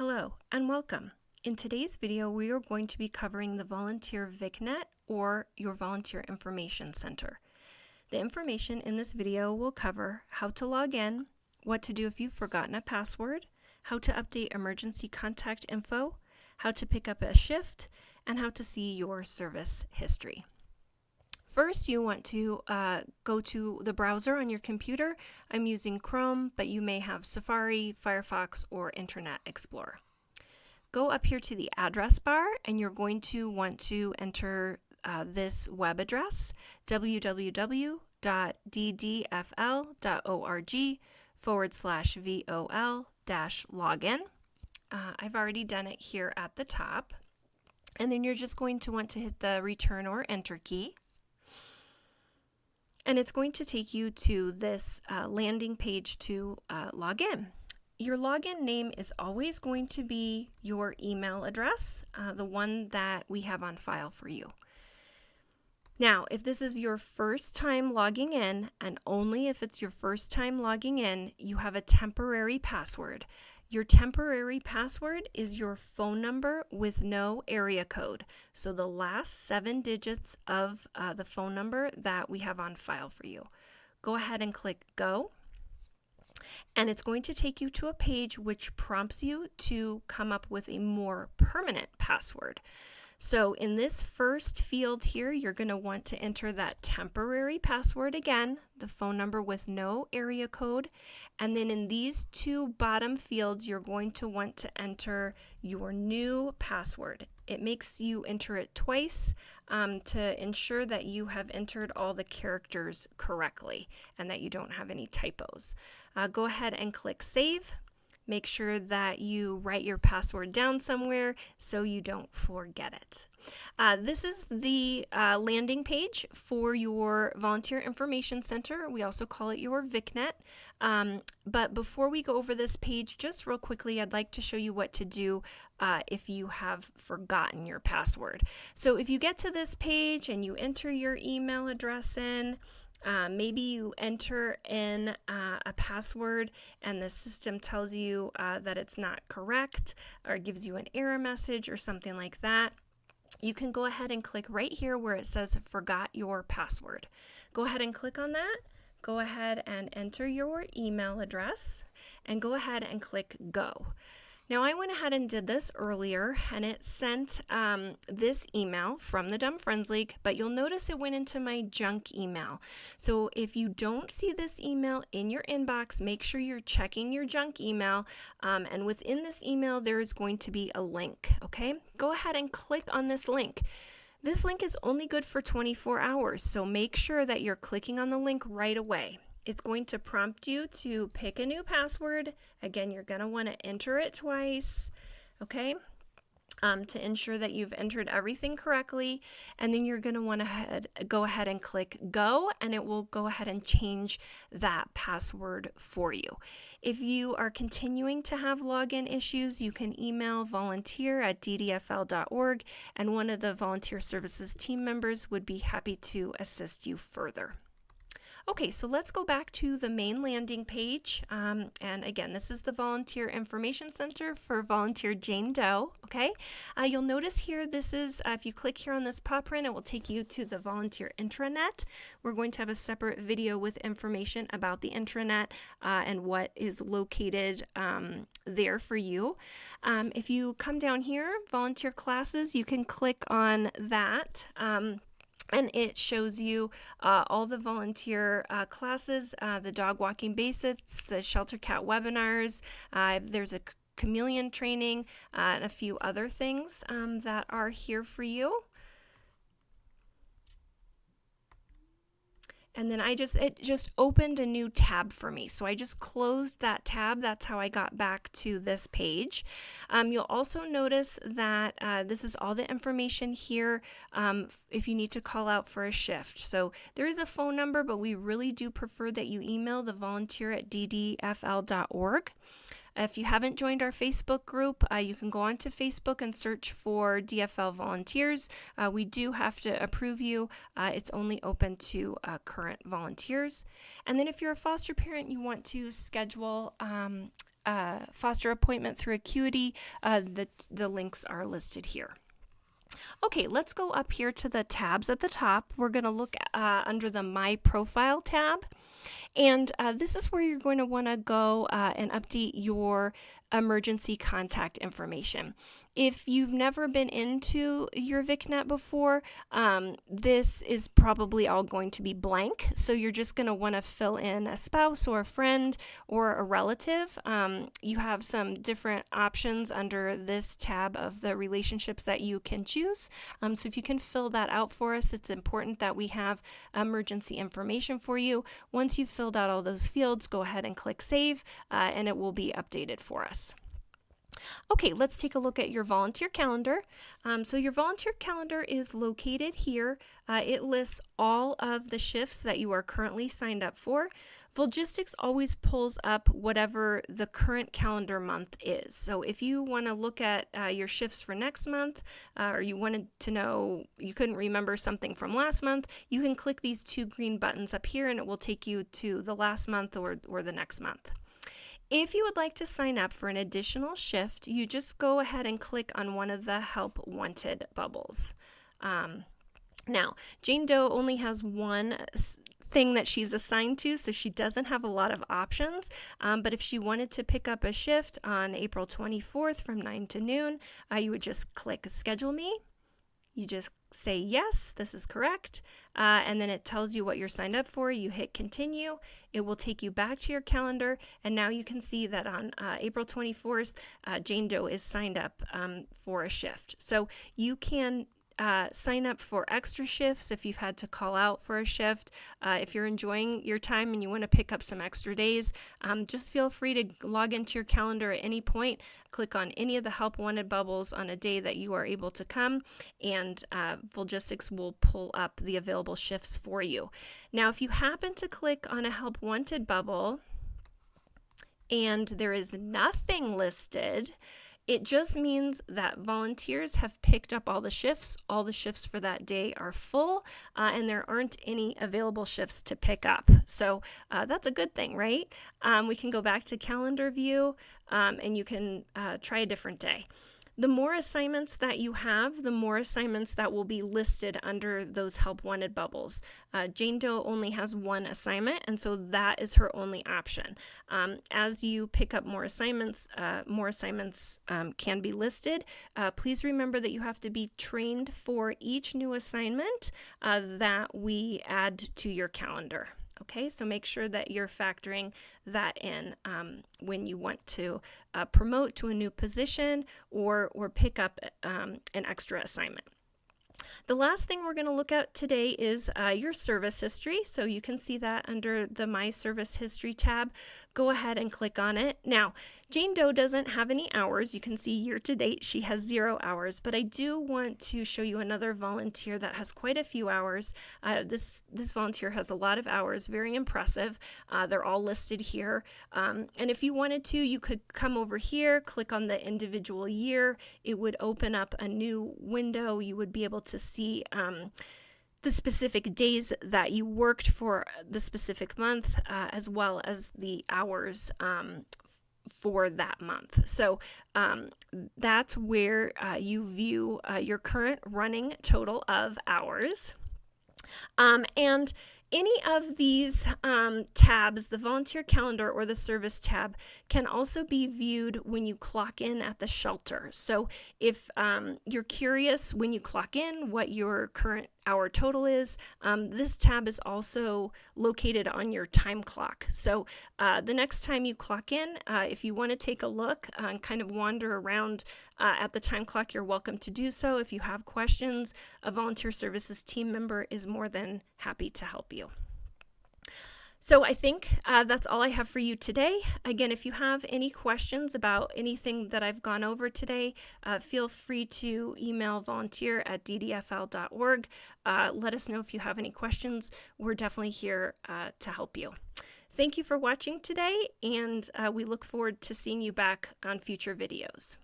Hello and welcome. In today's video, we are going to be covering the Volunteer VicNet or your Volunteer Information Center. The information in this video will cover how to log in, what to do if you've forgotten a password, how to update emergency contact info, how to pick up a shift, and how to see your service history. First, you want to go to the browser on your computer. I'm using Chrome, but you may have Safari, Firefox, or Internet Explorer. Go up here to the address bar, and you're going to want to enter this web address, www.ddfl.org/vol-login. I've already done it here at the top. And then you're just going to want to hit the return or enter key. And it's going to take you to this landing page to log in. Your login name is always going to be your email address, the one that we have on file for you. Now, if this is your first time logging in, and only if it's your first time logging in, you have a temporary password. Your temporary password is your phone number with no area code. So the last 7 digits of the phone number that we have on file for you. Go ahead and click go. And it's going to take you to a page which prompts you to come up with a more permanent password. So in this first field here, you're going to want to enter that temporary password again, the phone number with no area code. And then in these 2 bottom fields, you're going to want to enter your new password. It makes you enter it twice to ensure that you have entered all the characters correctly and that you don't have any typos. Go ahead and click save. Make sure that you write your password down somewhere so you don't forget it. This is the landing page for your Volunteer Information Center. We also call it your VicNet. But before we go over this page, just real quickly, I'd like to show you what to do if you have forgotten your password. So if you get to this page and you enter your email address in, maybe you enter in a password and the system tells you that it's not correct or gives you an error message or something like that. You can go ahead and click right here where it says forgot your password. Go ahead and click on that. Go ahead and enter your email address and go ahead and click go. Now I went ahead and did this earlier and it sent this email from the Dumb Friends League, but you'll notice it went into my junk email. So if you don't see this email in your inbox, make sure you're checking your junk email. And within this email, there is going to be a link, okay? Go ahead and click on this link. This link is only good for 24 hours, so make sure that you're clicking on the link right away. It's going to prompt you to pick a new password. Again, you're going to want to enter it twice, okay, to ensure that you've entered everything correctly. And then you're going to want to go ahead and click go, and it will go ahead and change that password for you. If you are continuing to have login issues, you can email volunteer@ddfl.org, and one of the volunteer services team members would be happy to assist you further. Okay, so let's go back to the main landing page. And again, this is the Volunteer Information Center for Volunteer Jane Doe. Okay, you'll notice here this is, if you click here on this paw print, it will take you to the Volunteer Intranet. We're going to have a separate video with information about the intranet and what is located there for you. If you come down here, Volunteer Classes, you can click on that. And it shows you all the volunteer classes, the dog walking basics, the shelter cat webinars. There's a chameleon training and a few other things that are here for you. And then it just opened a new tab for me. So I just closed that tab. That's how I got back to this page. You'll also notice that this is all the information here if you need to call out for a shift. So there is a phone number, but we really do prefer that you email the volunteer@ddfl.org. If you haven't joined our Facebook group, you can go onto Facebook and search for DFL volunteers. We do have to approve you. It's only open to current volunteers. And then if you're a foster parent, you want to schedule foster appointment through Acuity, the links are listed here. Okay, let's go up here to the tabs at the top. We're going to look under the My Profile tab. And this is where you're going to want to go and update your emergency contact information. If you've never been into your VicNet before, this is probably all going to be blank. So you're just going to want to fill in a spouse or a friend or a relative. You have some different options under this tab of the relationships that you can choose. So if you can fill that out for us, it's important that we have emergency information for you. Once you've filled out all those fields, go ahead and click Save, and it will be updated for us. Okay, let's take a look at your volunteer calendar. So your volunteer calendar is located here. It lists all of the shifts that you are currently signed up for. Volgistics always pulls up whatever the current calendar month is. So if you want to look at your shifts for next month, or you wanted to know, you couldn't remember something from last month, you can click these two green buttons up here and it will take you to the last month or the next month. If you would like to sign up for an additional shift, you just go ahead and click on one of the Help Wanted bubbles. Now, Jane Doe only has one thing that she's assigned to, so she doesn't have a lot of options. But if she wanted to pick up a shift on April 24th from 9 to noon, you would just click Schedule Me. You just say yes, this is correct, and then it tells you what you're signed up for. You hit continue. It will take you back to your calendar, and now you can see that on April 24th, Jane Doe is signed up for a shift. So you can sign up for extra shifts if you've had to call out for a shift. If you're enjoying your time and you want to pick up some extra days, just feel free to log into your calendar at any point, click on any of the Help Wanted bubbles on a day that you are able to come, and Volgistics will pull up the available shifts for you. Now, if you happen to click on a Help Wanted bubble and there is nothing listed, it just means that volunteers have picked up all the shifts. All the shifts for that day are full, and there aren't any available shifts to pick up. So that's a good thing, right? We can go back to calendar view, and you can try a different day. The more assignments that you have, the more assignments that will be listed under those Help Wanted bubbles. Jane Doe only has one assignment, and so that is her only option. As you pick up more assignments can be listed. Please remember that you have to be trained for each new assignment that we add to your calendar. Okay, so make sure that you're factoring that in when you want to promote to a new position or pick up an extra assignment. The last thing we're going to look at today is your service history. So you can see that under the My Service History tab. Go ahead and click on it. Now, Jane Doe doesn't have any hours. You can see year to date she has 0 hours, but I do want to show you another volunteer that has quite a few hours. This volunteer has a lot of hours, very impressive. They're all listed here. And if you wanted to, you could come over here, click on the individual year. It would open up a new window. You would be able to see the specific days that you worked for the specific month, as well as the hours for that month. So that's where you view your current running total of hours. And any of these tabs, the volunteer calendar or the service tab, can also be viewed when you clock in at the shelter. So if you're curious when you clock in what your current hour total is, this tab is also located on your time clock. So the next time you clock in, if you want to take a look and kind of wander around at the time clock, you're welcome to do so. If you have questions, a volunteer services team member is more than happy to help you. So I think that's all I have for you today. Again, if you have any questions about anything that I've gone over today, feel free to email volunteer@ddfl.org. Let us know if you have any questions. We're definitely here to help you. Thank you for watching today, and we look forward to seeing you back on future videos.